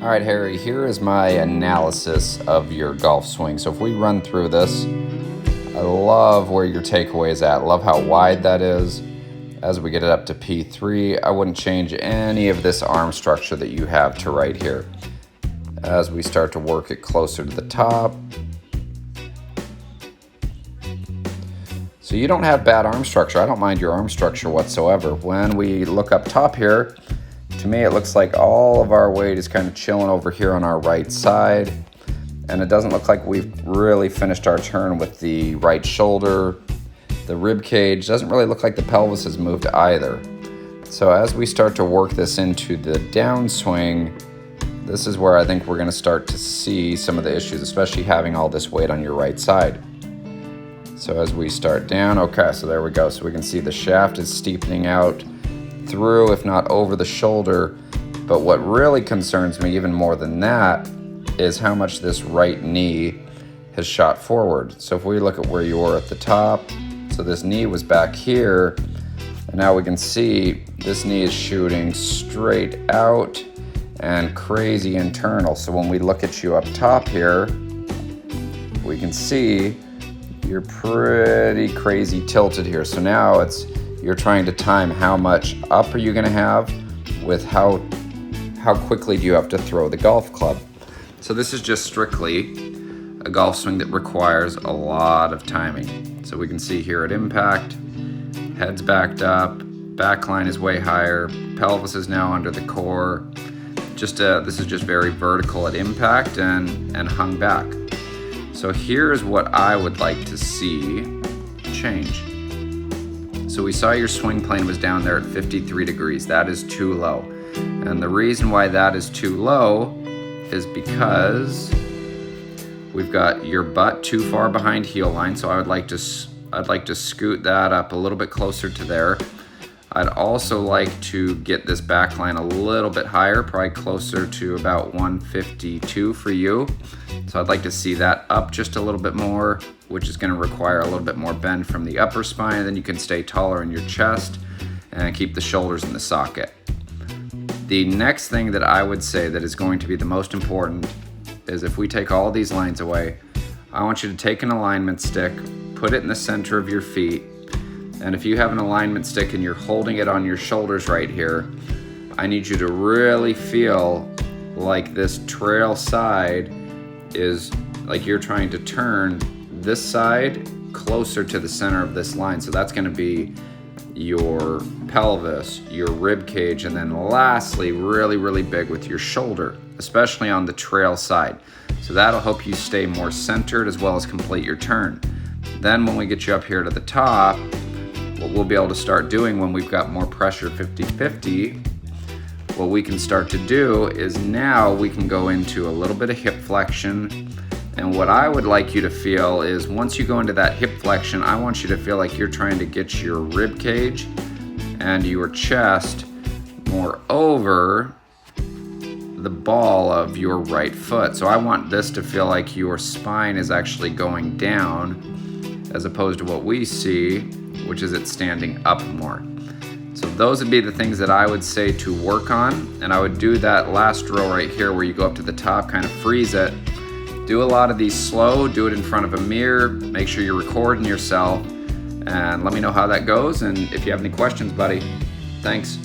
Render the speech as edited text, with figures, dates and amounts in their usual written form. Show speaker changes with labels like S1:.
S1: All right, Harry, here is my analysis of your golf swing. So if we run through this, I love where your takeaway is at. Love how wide that is. As we get it up to P3, I wouldn't change any of this arm structure that you have to right here. As we start to work it closer to the top. So you don't have bad arm structure. I don't mind your arm structure whatsoever. When we look up top here, to me it looks like all of our weight is kind of chilling over here on our right side. And it doesn't look like we've really finished our turn with the right shoulder. The rib cage doesn't really look like the pelvis has moved either. So as we start to work this into the downswing, this is where I think we're going to start to see some of the issues, especially having all this weight on your right side. So as we start down, okay, so there we go. So we can see the shaft is steepening out through, if not over the shoulder. But what really concerns me even more than that is how much this right knee has shot forward. So if we look at where you were at the top, so this knee was back here, and now we can see this knee is shooting straight out and crazy internal. So when we look at you up top here, we can see you're pretty crazy tilted here. So now you're trying to time how much up are you gonna have with how quickly do you have to throw the golf club. So this is just strictly a golf swing that requires a lot of timing. So we can see here at impact, head's backed up, back line is way higher, pelvis is now under the core. This is just very vertical at impact and hung back. So here's what I would like to see change. So we saw your swing plane was down there at 53 degrees. That is too low. And the reason why that is too low is because we've got your butt too far behind heel line. So I'd like to scoot that up a little bit closer to there. I'd also like to get this back line a little bit higher, probably closer to about 152 for you. So I'd like to see that up just a little bit more, which is gonna require a little bit more bend from the upper spine, and then you can stay taller in your chest and keep the shoulders in the socket. The next thing that I would say that is going to be the most important is if we take all these lines away, I want you to take an alignment stick, put it in the center of your feet, and if you have an alignment stick and you're holding it on your shoulders right here, I need you to really feel like this trail side is like you're trying to turn this side closer to the center of this line. So that's gonna be your pelvis, your rib cage, and then lastly, really, really big with your shoulder, especially on the trail side. So that'll help you stay more centered as well as complete your turn. Then when we get you up here to the top, what we'll be able to start doing when we've got more pressure 50-50, what we can start to do is now we can go into a little bit of hip flexion. And what I would like you to feel is once you go into that hip flexion, I want you to feel like you're trying to get your rib cage and your chest more over the ball of your right foot. So I want this to feel like your spine is actually going down as opposed to what we see, which is it standing up more. So those would be the things that I would say to work on. And I would do that last row right here where you go up to the top, kind of freeze it. Do a lot of these slow, do it in front of a mirror, make sure you're recording yourself, and let me know how that goes. And if you have any questions, buddy, thanks.